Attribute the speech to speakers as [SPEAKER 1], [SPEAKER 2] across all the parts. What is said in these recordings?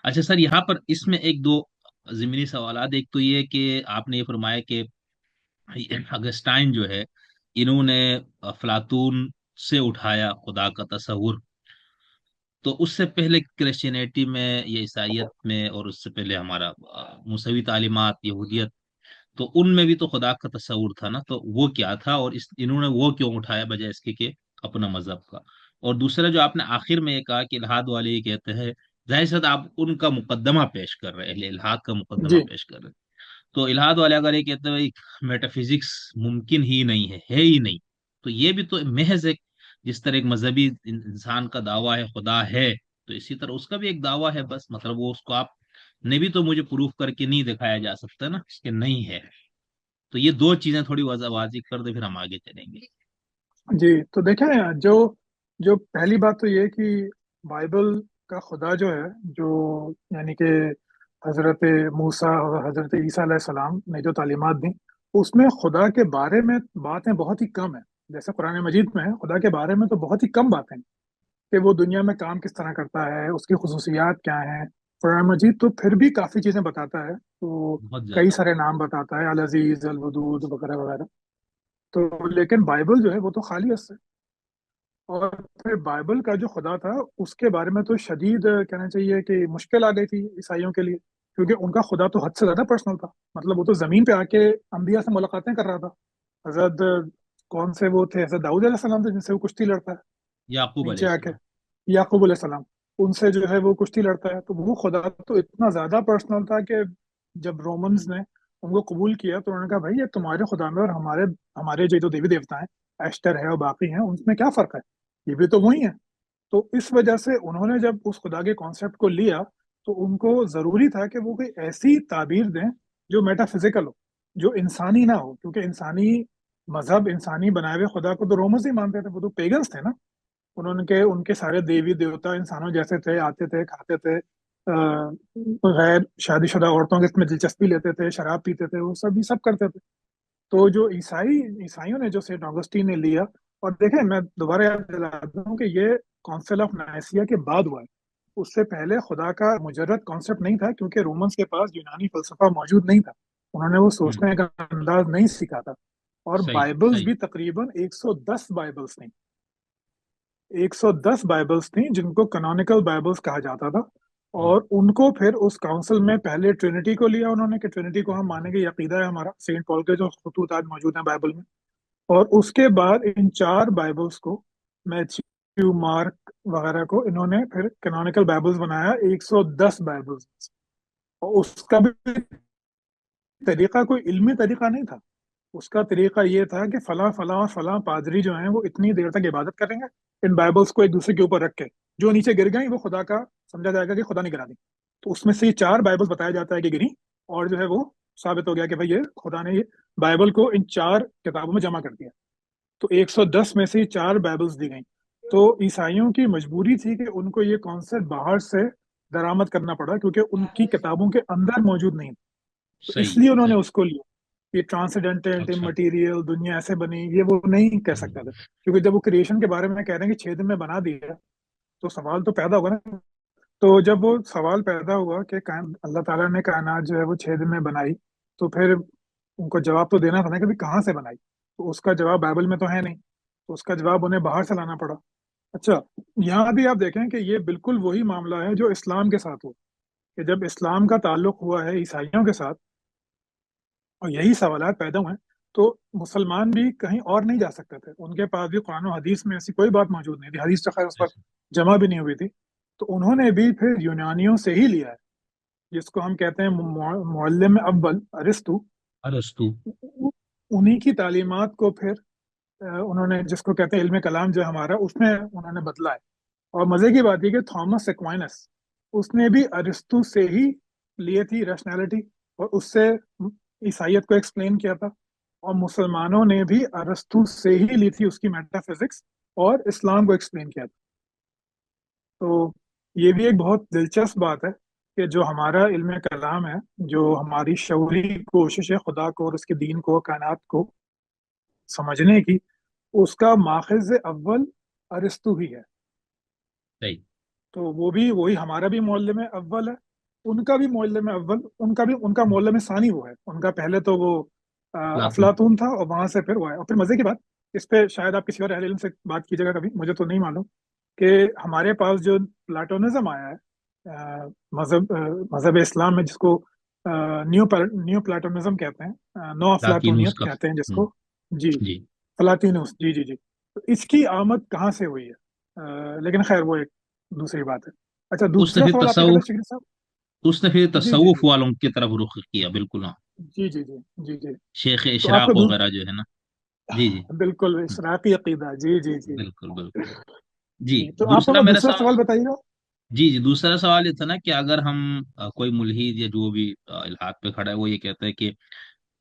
[SPEAKER 1] اچھا سر، یہاں پر اس میں ایک دو ضمنی سوالات. ایک تو یہ کہ آپ نے یہ فرمایا کہ اگسٹائن جو ہے، انہوں نے افلاطون سے اٹھایا خدا کا تصور. تو اس سے پہلے کرسچینیٹی میں یا عیسائیت میں، اور اس سے پہلے ہمارا موسوی تعلیمات یہودیت، تو ان میں بھی تو خدا کا تصور تھا نا. تو وہ کیا تھا، اور انہوں نے وہ کیوں اٹھایا بجائے اس کے کہ اپنا مذہب کا. اور دوسرا جو آپ نے آخر میں یہ کہا کہ الحاد والے یہ کہتے ہیں، ظاہر سی بات آپ ان کا مقدمہ پیش کر رہے ہیں، اہل الحاد کا مقدمہ
[SPEAKER 2] جی
[SPEAKER 1] پیش کر رہے ہیں. تو الحاد والے اگر یہ کہتے ہیں میٹا فزکس ممکن ہی نہیں ہے ہی نہیں، تو یہ بھی تو محض ایک، جس طرح ایک مذہبی انسان کا دعویٰ ہے خدا ہے، تو اسی طرح اس کا بھی ایک دعویٰ ہے. بس مطلب وہ اس کو آپ نے بھی تو مجھے پروف کر کے نہیں دکھایا جا سکتا نا کہ نہیں ہے. تو یہ دو چیزیں تھوڑی واضح کر دے، پھر ہم آگے چلیں گے.
[SPEAKER 2] جی، تو دیکھیں، جو جو پہلی بات تو یہ کہ بائبل کا خدا جو ہے، جو یعنی کہ حضرت موسیٰ اور حضرت عیسیٰ علیہ السلام نے جو تعلیمات دیں، اس میں خدا کے بارے میں باتیں بہت ہی کم ہیں. جیسے قرآن مجید میں ہے، خدا کے بارے میں تو بہت ہی کم باتیں ہیں کہ وہ دنیا میں کام کس طرح کرتا ہے، اس کی خصوصیات کیا ہیں. قرآن مجید تو پھر بھی کافی چیزیں بتاتا ہے، تو
[SPEAKER 1] بہت
[SPEAKER 2] کئی
[SPEAKER 1] زیادہ.
[SPEAKER 2] سارے نام بتاتا ہے، العزیز، الودود وغیرہ وغیرہ. تو لیکن بائبل جو ہے وہ تو خالی اس سے. اور پھر بائبل کا جو خدا تھا اس کے بارے میں تو شدید کہنا چاہیے کہ مشکل آ گئی تھی عیسائیوں کے لیے، کیونکہ ان کا خدا تو حد سے زیادہ پرسنل تھا. مطلب وہ تو زمین پہ آ کے انبیاء سے ملاقاتیں کر رہا تھا. حضرت کون سے وہ تھے، حضرت داؤد علیہ السلام تھے جن سے وہ کشتی لڑتا ہے
[SPEAKER 1] یعقوب علیہ
[SPEAKER 2] نیچے آ کے،
[SPEAKER 1] السلام.
[SPEAKER 2] یعقوب علیہ السلام، ان سے جو ہے وہ کشتی لڑتا ہے. تو وہ خدا تو اتنا زیادہ پرسنل تھا کہ جب رومنز نے ان کو قبول کیا تو انہوں نے کہا بھائی یہ تمہارے خدا میں اور ہمارے ہمارے جو دیوی دیوتا ہیں، ایسٹر ہے اور باقی ہیں، ان میں کیا فرق ہے؟ یہ بھی تو وہی ہے. تو اس وجہ سے انہوں نے جب اس خدا کے کانسیپٹ کو لیا تو ان کو ضروری تھا کہ وہ کوئی ایسی تعبیر دیں جو میٹا فزیکل ہو، جو انسانی نہ ہو، کیونکہ انسانی مذہب، انسانی بنائے ہوئے خدا کو تو رومنز ہی مانتے تھے، وہ تو پیگنس تھے نا. ان کے سارے دیوی دیوتا انسانوں جیسے تھے، آتے تھے، کھاتے تھے، غیر شادی شدہ عورتوں کے اس میں دلچسپی لیتے تھے، شراب پیتے تھے، وہ سب کرتے تھے. تو جو عیسائیوں نے جو سینٹ آگسٹین نے لیا، اور دیکھیں میں دوبارہ یاد دلاتا ہوں کہ یہ کونسل آف نائسیا کے بعد ہوا ہے. اس سے پہلے خدا کا مجرد کانسیپٹ نہیں تھا، کیونکہ رومنس کے پاس یونانی فلسفہ موجود نہیں تھا. انہوں نے وہ
[SPEAKER 1] ہوں.
[SPEAKER 2] سوچنے کا انداز نہیں سیکھا تھا. اور
[SPEAKER 1] صحیح
[SPEAKER 2] بائبلز
[SPEAKER 1] صحیح.
[SPEAKER 2] بھی تقریباً 110 بائبلز تھیں. 110 بائبلز تھیں جن کو کنونیکل بائبلز کہا جاتا تھا.
[SPEAKER 1] ہوں.
[SPEAKER 2] اور ان کو پھر اس کاؤنسل میں پہلے ٹرینٹی کو لیا انہوں نے کہ ٹرینٹی کو ہم مانیں گے، یہ عقیدہ ہے ہمارا. سینٹ پال کے جو خطوطات موجود ہیں بائبل میں. اور اس کے بعد ان 4 بائبلز کو، میتھیو، مارک وغیرہ کو، انہوں نے پھر کینونیکل بائبلز بنایا 110 بائبلز. اور اس کا بھی طریقہ کوئی علمی طریقہ نہیں تھا. اس کا طریقہ یہ تھا کہ فلاں فلاں اور فلاں پادری جو ہیں وہ اتنی دیر تک عبادت کریں گے ان بائبلز کو ایک دوسرے کے اوپر رکھ کے، جو نیچے گر گئیں وہ خدا کا سمجھا جائے گا کہ خدا نے گرا دی. تو اس میں سے یہ 4 بائبلز بتایا جاتا ہے کہ گری، اور جو ہے وہ ثابت ہو گیا کہ بھائی یہ خدا نے یہ بائبل کو ان 4 کتابوں میں جمع کر دیا. تو 110 میں سے یہ 4 بائبلز دی گئیں. تو عیسائیوں کی مجبوری تھی کہ ان کو یہ کانسیپٹ باہر سے درآمد کرنا پڑا، کیونکہ ان کی کتابوں کے اندر موجود نہیں. تو اس
[SPEAKER 1] صحیح
[SPEAKER 2] لیے انہوں نے
[SPEAKER 1] صحیح.
[SPEAKER 2] اس کو لیا. یہ ٹرانسڈینٹل
[SPEAKER 1] اچھا.
[SPEAKER 2] مٹیریل دنیا ایسے بنی، یہ وہ نہیں کہہ
[SPEAKER 1] ہوں.
[SPEAKER 2] سکتا تھا. کیونکہ جب وہ کریشن کے بارے میں کہہ رہے ہیں کہ 6 دن میں بنا دیا، تو سوال تو پیدا ہوگا نا. تو جب وہ سوال پیدا ہوا کہ اللہ تعالیٰ نے کائنات جو ہے وہ 6 دن میں بنائی، تو پھر ان کو جواب تو دینا تھا نا کہ بھی کہاں سے بنائی. تو اس کا جواب بائبل میں تو ہے نہیں، تو اس کا جواب انہیں باہر سے لانا پڑا. اچھا، یہاں بھی آپ دیکھیں کہ یہ بالکل وہی معاملہ ہے جو اسلام کے ساتھ ہوا. کہ جب اسلام کا تعلق ہوا ہے عیسائیوں کے ساتھ اور یہی سوالات پیدا ہوئے ہیں، تو مسلمان بھی کہیں اور نہیں جا سکتے تھے. ان کے پاس بھی قرآن و حدیث میں ایسی کوئی بات موجود نہیں تھی، حدیث تو خیر اس وقت جمع بھی نہیں ہوئی تھی. تو انہوں نے بھی پھر یونانیوں سے ہی لیا ہے، جس کو ہم کہتے ہیں معلم اول ارسطو.
[SPEAKER 1] ارسطو.
[SPEAKER 2] انہی کی تعلیمات کو پھر انہوں نے، جس کو کہتے ہیں علم کلام جو ہمارا، اس میں انہوں نے بدلا ہے. اور مزے کی بات یہ کہ تھامس ایکوائنس، اس نے بھی ارسطو سے ہی لیے تھی ریشنالٹی، اور اس سے عیسائیت کو ایکسپلین کیا تھا. اور مسلمانوں نے بھی ارسطو سے ہی لی تھی اس کی میٹا فزکس، اور اسلام کو ایکسپلین کیا تھا. تو یہ بھی ایک بہت دلچسپ بات ہے کہ جو ہمارا علم کلام ہے، جو ہماری شعوری کوشش ہے خدا کو اور اس کے دین کو، کائنات کو سمجھنے کی، اس کا ماخذ اول ارسطو ہی ہے.
[SPEAKER 1] صحیح.
[SPEAKER 2] تو وہ بھی وہی ہمارا بھی معلم اول ہے. उनका भी मोहल्ले में अव्वल, उनका भी, उनका मोहल्ले में सानी वो है, उनका पहले तो वो
[SPEAKER 1] अफलातून।
[SPEAKER 2] अफलातून था, और वहां से फिर वो है। और फिर मजे की बात, इस पे शायद आप किसी और अहले इल्म से बात कीजिएगा कभी, मुझे तो नहीं मालूम, कि हमारे पास जो प्लाटोनिज्म आया है, मजहब इस्लाम में, जिसको न्यू प्लाटोनिज्म कहते हैं, नो
[SPEAKER 1] लातीनूस
[SPEAKER 2] अफलातूनियत
[SPEAKER 1] का।
[SPEAKER 2] कहते हैं जिसको। जी,
[SPEAKER 1] जी।
[SPEAKER 2] फलातीनूस, जी जी जी। तो इसकी आमद कहाँ से हुई है? लेकिन खैर वो एक दूसरी बात है। अच्छा,
[SPEAKER 1] उसने
[SPEAKER 2] दूसरा
[SPEAKER 1] फिर
[SPEAKER 2] सवाल आपने कहा था
[SPEAKER 1] तसव्वुफ
[SPEAKER 2] शिखर साहब।
[SPEAKER 1] उसने फिर
[SPEAKER 2] जी जी
[SPEAKER 1] तसव्वुफ
[SPEAKER 2] जी
[SPEAKER 1] वालों की तरफ रुख किया, बिल्कुल हाँ।
[SPEAKER 2] जी जी जी जी जी।
[SPEAKER 1] शेख
[SPEAKER 2] तो
[SPEAKER 1] इशराक
[SPEAKER 2] आपका
[SPEAKER 1] वगैरह जो है ना। जी जी।
[SPEAKER 2] बिल्कुल इशराकी अकीदा, जी जी जी
[SPEAKER 1] बिल्कुल बिल्कुल। जी।
[SPEAKER 2] जी। तो आप
[SPEAKER 1] दूसरा
[SPEAKER 2] अपना
[SPEAKER 1] मेरा
[SPEAKER 2] दूसरा
[SPEAKER 1] सवाल।
[SPEAKER 2] सवाल बताइएगा।
[SPEAKER 1] जी जी, दूसरा सवाल ये था ना कि अगर हम कोई मुल्हिद या जो भी इल्हाद पे खड़ा है, वो ये कहता है कि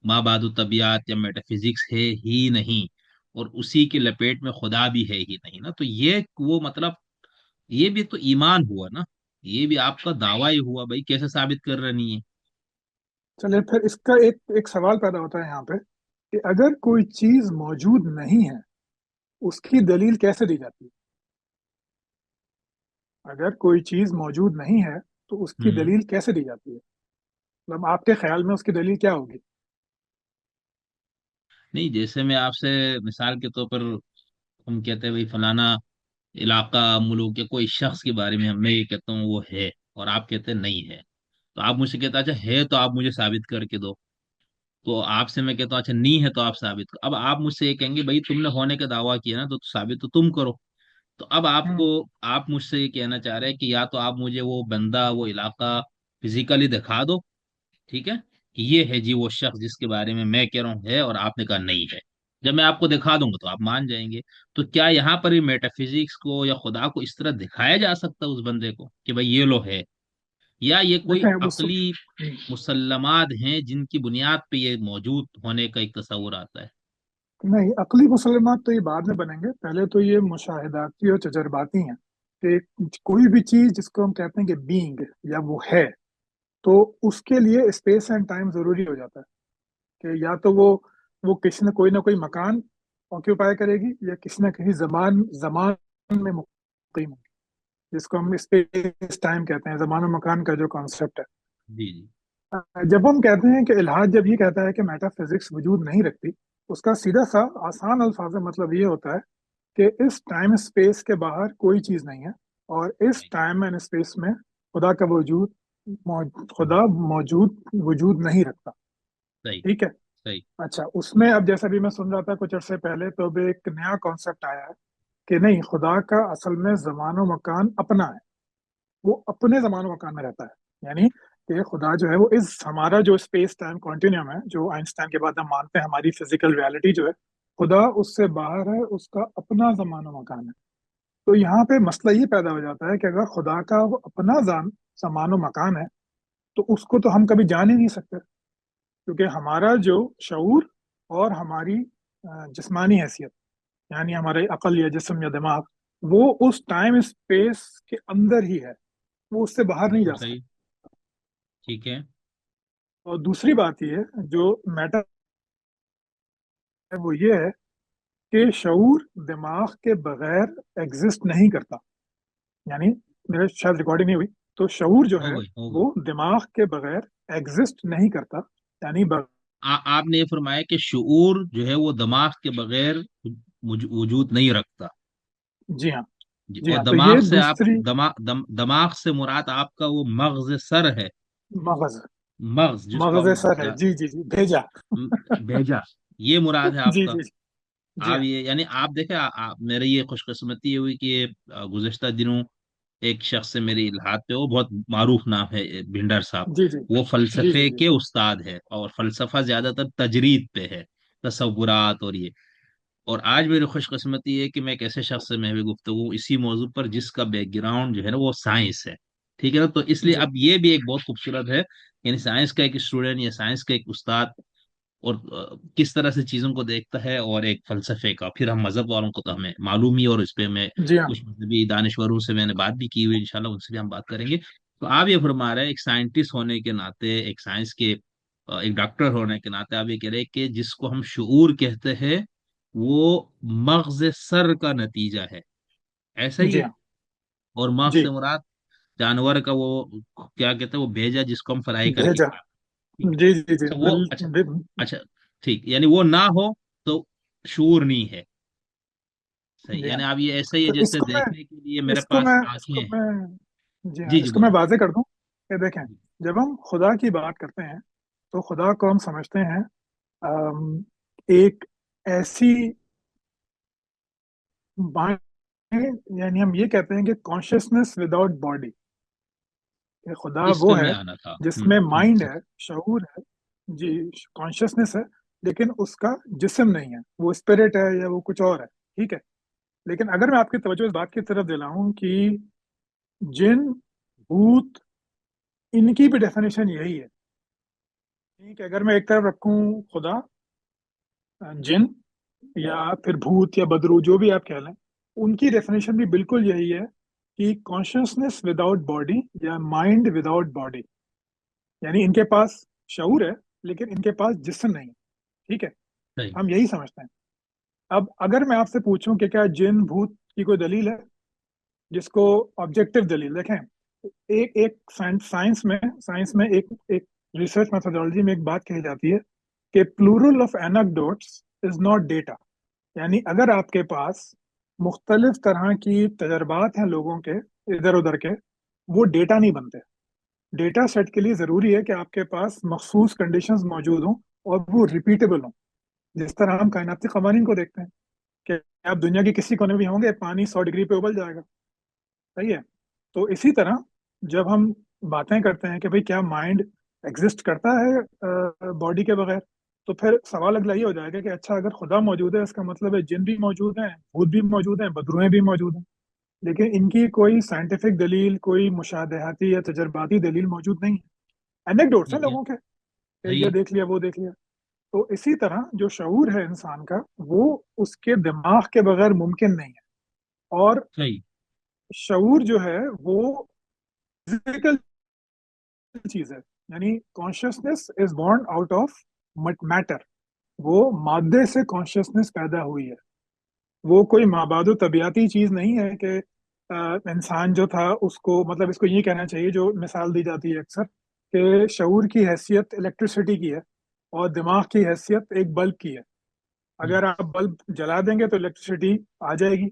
[SPEAKER 1] माँ बादु तबियात या मेटाफिजिक्स है ही नहीं, और उसी की लपेट में खुदा भी है ही नहीं ना, तो ये वो मतलब ये भी तो ईमान हुआ ना, ये भी आपका दावा ही हुआ भाई, कैसे साबित कर रही है?
[SPEAKER 2] चलिए, फिर इसका एक एक सवाल पैदा होता है यहाँ पे, कि अगर कोई चीज मौजूद नहीं है, उसकी दलील कैसे दी जाती है? अगर कोई चीज मौजूद नहीं है, तो उसकी
[SPEAKER 1] हम्म।
[SPEAKER 2] दलील कैसे दी जाती है? मतलब आपके ख्याल में उसकी दलील क्या होगी?
[SPEAKER 1] नहीं, जैसे मैं आपसे मिसाल के तौर पर, हम कहते हैं भाई फलाना इलाका मुल्क के कोई शख्स के बारे में मैं ये कहता हूँ वो है, और आप कहते हैं नहीं है, तो आप मुझसे कहते हैं अच्छा है तो आप मुझे साबित करके दो। तो आपसे मैं कहता हूँ अच्छा नहीं है तो आप साबित करो। अब आप मुझसे ये कहेंगे भाई तुमने होने का दावा किया ना, तो साबित तो तुम करो। तो अब आपको,
[SPEAKER 2] हम्म।
[SPEAKER 1] आप मुझसे ये कहना चाह रहे हैं कि या तो आप मुझे वो बंदा वो इलाका फिजिकली दिखा दो, ठीक है, कि ये है जी वो शख्स जिसके बारे में मैं कह रहा हूँ है, और आपने कहा नहीं है। जब मैं आपको दिखा दूंगा तो आप मान जाएंगे। तो क्या यहाँ पर भी मेटाफिजिक्स को या खुदा को इस तरह दिखाया जा सकता है उस बंदे को कि भाई ये लो है, या ये कोई
[SPEAKER 2] देखें वो सब।
[SPEAKER 1] अकली मुसल्लमात हैं जिनकी बुनियाद पे ये मौजूद होने का एक तस्वुर आता है?
[SPEAKER 2] नहीं, अकली मुसलमान तो ये बाद में बनेंगे, पहले तो ये मुशाहिदाती और तजर्बाती हैं, कि कोई भी चीज जिसको हम कहते हैं कि बीइंग, या वो है, तो उसके लिए स्पेस एंड टाइम जरूरी हो जाता है। कि या तो वो किसी न कोई ना कोई मकान ऑक्यूपाई करेगी, या किसी न किसी जमान जमान में मुकीम होगी, जिसको हम स्पेस टाइम कहते हैं, जमान और मकान का जो कॉन्सेप्ट है।
[SPEAKER 1] जी जी।
[SPEAKER 2] जब हम कहते हैं कि इल्हाद जब ये कहता है कि मेटाफिजिक्स वजूद नहीं रखती, उसका सीधा सा आसान अल्फाज में मतलब ये होता है कि इस टाइम स्पेस के बाहर कोई चीज नहीं है, और इस
[SPEAKER 1] सही।
[SPEAKER 2] टाइम एंड स्पेस में खुदा का वजूद
[SPEAKER 1] हम्म।
[SPEAKER 2] खुदा मौजूद वजूद नहीं रखता।
[SPEAKER 1] सही।
[SPEAKER 2] ठीक है।
[SPEAKER 1] सही।
[SPEAKER 2] अच्छा, उसमें अब जैसा भी मैं सुन रहा था कुछ अरसे पहले, तो अब एक नया कॉन्सेप्ट आया है कि नहीं, खुदा का असल में जमान मकान अपना है, वो अपने जमान मकान में रहता है। यानी कि खुदा जो है वो इस हमारा जो स्पेस टाइम कॉन्टिन्यूम है, जो आइंस्टाइन के बाद हम मानते हैं हमारी फिजिकल रियलिटी जो है, खुदा उससे बाहर है, उसका अपना जमान मकान है। तो यहाँ पे मसला ये पैदा हो जाता है कि अगर खुदा का वो अपना जमान मकान है, तो उसको तो हम कभी जान ही नहीं सकते, क्योंकि हमारा जो शऊर और हमारी जिस्मानी हैसियत, यानी हमारे अकल या जिस्म या दिमाग, वो उस टाइम स्पेस के अंदर ही है, वो उससे बाहर नहीं
[SPEAKER 1] बिल्कुल
[SPEAKER 2] जा सकता।
[SPEAKER 1] सही। ठीक है।
[SPEAKER 2] और दूसरी बात ये जो मैटर है वो ये है कि शऊर दिमाग के बगैर एग्जिस्ट नहीं करता। यानी मेरे शायद रिकॉर्डिंग नहीं हुई, तो शऊर जो
[SPEAKER 1] हो
[SPEAKER 2] है
[SPEAKER 1] गई हो गई।
[SPEAKER 2] वो दिमाग के बगैर एग्जिस्ट नहीं करता। यानी
[SPEAKER 1] आपने ये फरमाया कि शूर जो है वो दिमाग के बगैर वजूद नहीं रखता।
[SPEAKER 2] जी हाँ।
[SPEAKER 1] जी,
[SPEAKER 2] जी
[SPEAKER 1] और
[SPEAKER 2] हाँ, तो
[SPEAKER 1] दिमाग
[SPEAKER 2] ये
[SPEAKER 1] से आप
[SPEAKER 2] दूसरी,
[SPEAKER 1] दिमाग से मुराद आपका वो मगज सर है?
[SPEAKER 2] मगज,
[SPEAKER 1] मगज जिसको
[SPEAKER 2] मगज
[SPEAKER 1] हम
[SPEAKER 2] सर है, जी जी जी, भेजा।
[SPEAKER 1] भेजा, ये मुराद है
[SPEAKER 2] जी
[SPEAKER 1] आपका?
[SPEAKER 2] जी जी
[SPEAKER 1] आप
[SPEAKER 2] हाँ।
[SPEAKER 1] ये यानी आप देखे मेरे ये खुशकिस्मती ये हुई कि गुज़िश्ता दिनों एक शख्स से मेरी इल्हाद पे, वो बहुत मारूफ नाम है, भिंडर साहब।
[SPEAKER 2] जी जी
[SPEAKER 1] वो
[SPEAKER 2] जी जी
[SPEAKER 1] फलसफे
[SPEAKER 2] जी
[SPEAKER 1] के उस्ताद है, और फलसफा ज्यादातर तजरीद पे है, तसव्वुरात और ये। और आज मेरी खुशकिस्मती है कि मैं एक ऐसे शख्स से मैं भी गुफ्तगू इसी मौजू पर जिसका बैकग्राउंड जो है ना वो साइंस है, ठीक है ना, तो इसलिए
[SPEAKER 2] जी
[SPEAKER 1] अब ये भी एक बहुत खूबसूरत है, यानी साइंस का एक स्टूडेंट या साइंस का एक उस्ताद, और किस तरह से चीजों को देखता है, और एक फलसफे का, फिर हम मजहब वालों को तो हमें मालूम ही, और इस पे मैं
[SPEAKER 2] जी हाँ।
[SPEAKER 1] कुछ मजहबी दानिशवरों से मैंने बात भी की हुई, इंशाल्लाह उनसे भी हम बात करेंगे। तो आप ये फरमा रहे हैं एक साइंटिस्ट होने के नाते, एक साइंस के एक डॉक्टर होने के नाते, आप ये कह रहे हैं कि जिसको हम शूर कहते हैं वो मगज सर का नतीजा है, ऐसा ही
[SPEAKER 2] जी
[SPEAKER 1] है?
[SPEAKER 2] हाँ।
[SPEAKER 1] और मगज
[SPEAKER 2] जी
[SPEAKER 1] से मुराद जानवर का वो क्या कहते हैं, वो भेजा जिसको हम फ्राई करके
[SPEAKER 2] भेजा।
[SPEAKER 1] खाते हैं, ठीक है।
[SPEAKER 2] जी जी जी
[SPEAKER 1] अच्छा वो, अच्छा,
[SPEAKER 2] बिल।
[SPEAKER 1] अच्छा, ठीक, यानी वो ना हो तो शूर नहीं है। सही,
[SPEAKER 2] जी हाँ।
[SPEAKER 1] यानी आप ये ऐसे ही है
[SPEAKER 2] तो
[SPEAKER 1] जैसे देखने के लिए मेरे पास आंखें
[SPEAKER 2] इसको
[SPEAKER 1] हैं।
[SPEAKER 2] मैं जी हाँ,
[SPEAKER 1] जी जी
[SPEAKER 2] इसको मैं
[SPEAKER 1] बोलिए।
[SPEAKER 2] वाजे कर दूं कि देखें, जब हम खुदा की बात करते हैं तो खुदा को हम समझते हैं एक ऐसी माइंड, यानी हम ये कहते हैं कि कॉन्शियसनेस विदाउट बॉडी। कि खुदा
[SPEAKER 1] इस
[SPEAKER 2] वो
[SPEAKER 1] पे मैं
[SPEAKER 2] है
[SPEAKER 1] आना था।
[SPEAKER 2] जिसमें माइंड
[SPEAKER 1] सही।
[SPEAKER 2] है, शऊर है, जी, कॉन्शियसनेस है, लेकिन उसका जिस्म नहीं है, वो स्पिरिट है या वो कुछ और है, ठीक है। लेकिन अगर मैं आपकी तवज्जो इस बात की तरफ दिलाऊं कि जिन, भूत, इनकी भी डेफिनेशन यही है, ठीक है। अगर मैं एक तरफ रखूं खुदा, जिन, या फिर भूत या बदरू, जो भी आप कह लें, उनकी डेफिनेशन भी बिल्कुल यही है कि कॉन्शियसनेस विदाउट बॉडी या माइंड विदाउट बॉडी। यानी इनके पास शऊर है लेकिन इनके पास जिस्म नहीं है, ठीक है।
[SPEAKER 1] सही।
[SPEAKER 2] हम यही समझते हैं। अब अगर मैं आपसे पूछूं कि क्या जिन भूत की कोई दलील है, जिसको ऑब्जेक्टिव दलील देखें, एक एक साइंस में एक एक रिसर्च मेथोडोलॉजी में एक बात कही जाती है कि plural of anecdotes is not data. यानी अगर आपके पास मुख्तलिफ तरह की तजर्बात हैं लोगों के, इधर उधर के, वो डेटा नहीं बनते। डेटा सेट के लिए जरूरी है कि आपके पास मखसूस कंडीशंस मौजूद हों और वो रिपीटेबल हों। जिस तरह हम कायनाती कवानीन को देखते हैं कि आप दुनिया के किसी कोने में भी होंगे, पानी 100 डिग्री पे उबल जाएगा, सही है। तो इसी तरह जब हम बातें करते हैं कि भाई क्या माइंड एग्जिस्ट करता है बॉडी के बगैर, तो फिर सवाल अगला ये हो जाएगा कि अच्छा, अगर खुदा मौजूद है इसका मतलब है जिन भी मौजूद हैं, भूत भी मौजूद हैं, बदरूहें भी मौजूद हैं, लेकिन इनकी कोई साइंटिफिक दलील, कोई मुशाहदाती या तजर्बाती दलील मौजूद नहीं है। एनेक्डोट्स हैं
[SPEAKER 1] ठीक है।
[SPEAKER 2] लोगों के कि
[SPEAKER 1] सही
[SPEAKER 2] ये
[SPEAKER 1] है।
[SPEAKER 2] देख लिया वो देख लिया। तो इसी तरह जो शऊर है इंसान का, वो उसके दिमाग के बगैर मुमकिन नहीं है। और
[SPEAKER 1] सही।
[SPEAKER 2] शऊर जो है वो फिजिकल चीज है। यानी consciousness is born out of matter. वो मादे से कॉन्शियसनेस पैदा हुई है। वो कोई माबादो तबियाती चीज नहीं है कि इंसान जो था उसको, मतलब इसको ये कहना चाहिए, जो मिसाल दी जाती है अक्सर, कि शऊर की हैसियत इलेक्ट्रिसिटी की है और दिमाग की हैसियत एक बल्ब की है।
[SPEAKER 1] हम्म
[SPEAKER 2] अगर आप बल्ब जला देंगे तो इलेक्ट्रिसिटी आ जाएगी,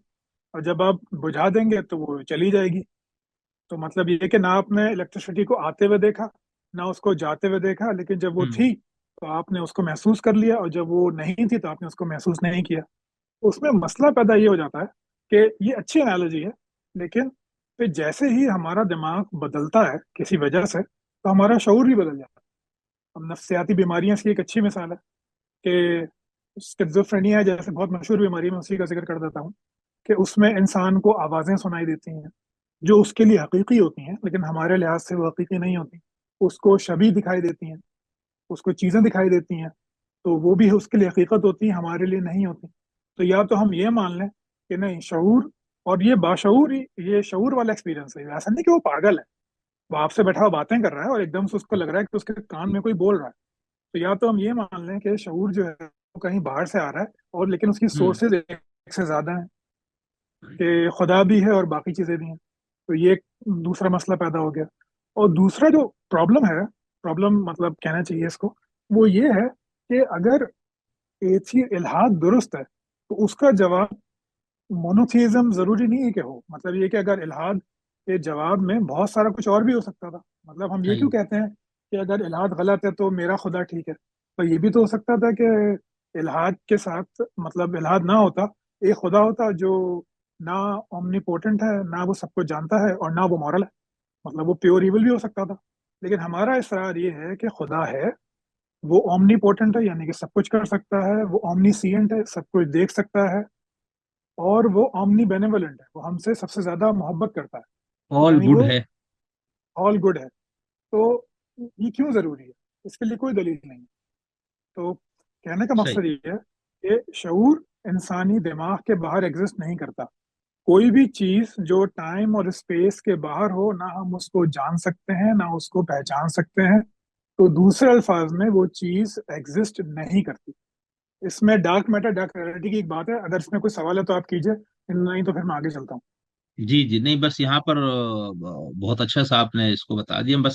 [SPEAKER 2] और जब आप बुझा देंगे तो वो चली जाएगी। तो मतलब ये कि ना आपने इलेक्ट्रिसिटी को आते हुए देखा, ना उसको जाते हुए देखा, लेकिन जब वो
[SPEAKER 1] हम्म।
[SPEAKER 2] थी तो आपने उसको महसूस कर लिया, और जब वो नहीं थी तो आपने उसको महसूस नहीं किया। उसमें मसला पैदा ये हो जाता है कि ये अच्छी एनालॉजी है, लेकिन फिर जैसे ही हमारा दिमाग बदलता है किसी वजह से, तो हमारा शऊर भी बदल जाता है। अब नफ्सियाती बीमारियां इसकी एक अच्छी मिसाल है कि स्किज़ोफ्रेनिया जैसे बहुत मशहूर बीमारी, में उसी का जिक्र कर देता हूँ, कि उसमें इंसान को आवाजें सुनाई देती हैं जो उसके लिए हकीकी होती हैं, लेकिन हमारे लिहाज से वो हकीकी नहीं होती। उसको शबी दिखाई देती हैं, उसको चीजें दिखाई देती हैं, तो वो भी उसके लिए हकीकत होती है, हमारे लिए नहीं होती। तो या तो हम ये मान लें कि नहीं, शऊर, और ये बाशऊर, ये शऊर वाला एक्सपीरियंस है, ऐसा नहीं कि वो पागल है, वो आपसे बैठा हुआ बातें कर रहा है और एकदम से उसको लग रहा है कि उसके कान में कोई बोल रहा है। तो या तो हम ये मान लें कि शऊर जो है वो कहीं बाहर से आ रहा है, और लेकिन उसकी
[SPEAKER 1] हम्म।
[SPEAKER 2] सोर्सेज एक से ज्यादा हैं, कि खुदा भी है और बाकी चीजें भी हैं। तो ये एक दूसरा मसला पैदा हो गया। और दूसरा जो प्रॉब्लम है, प्रॉब्लम मतलब कहना चाहिए इसको, वो ये है कि अगर एथी इल्हाद दुरुस्त है तो उसका जवाब मोनोथीइज्म जरूरी नहीं है कि हो। मतलब ये कि अगर इल्हाद के जवाब में बहुत सारा कुछ और भी हो सकता था। मतलब हम ये क्यों
[SPEAKER 1] सही।
[SPEAKER 2] कहते हैं कि अगर इल्हाद गलत है तो मेरा खुदा ठीक है, तो ये भी तो हो सकता था कि इल्हाद के साथ, मतलब इल्हाद ना होता, एक खुदा होता जो ना ओमनीपोटेंट है, ना वो सब कुछ जानता है, और ना वो मॉरल है। मतलब वो प्योर इविल भी हो सकता था। लेकिन हमारा इसरार ये है कि खुदा है, वो ओमनीपोटेंट है, यानी कि सब कुछ कर सकता है, वो ओमनीसिएंट है, सब कुछ देख सकता है, और वो ओमनी बेनेवलेंट है, वो हमसे सबसे ज्यादा मोहब्बत करता है,
[SPEAKER 1] ऑल
[SPEAKER 2] यानी
[SPEAKER 1] गुड
[SPEAKER 2] वो
[SPEAKER 1] है।
[SPEAKER 2] ऑल गुड है। तो ये क्यों जरूरी है, इसके लिए कोई दलील नहीं है। तो कहने का
[SPEAKER 1] सही।
[SPEAKER 2] मकसद ये है कि शऊर इंसानी दिमाग के बाहर एग्जिस्ट नहीं करता। कोई भी चीज जो टाइम और स्पेस के बाहर हो, ना हम उसको जान सकते हैं ना उसको पहचान सकते हैं। तो दूसरे अल्फाज में वो चीज एग्जिस्ट नहीं करती। इसमें डार्क मैटर, डार्क रियलिटी की एक बात है। अगर इसमें कोई सवाल है तो आप कीजिए, नहीं तो फिर मैं आगे चलता हूँ।
[SPEAKER 1] جی جی، نہیں بس یہاں پر بہت اچھا سا آپ نے اس کو بتا دیا، بس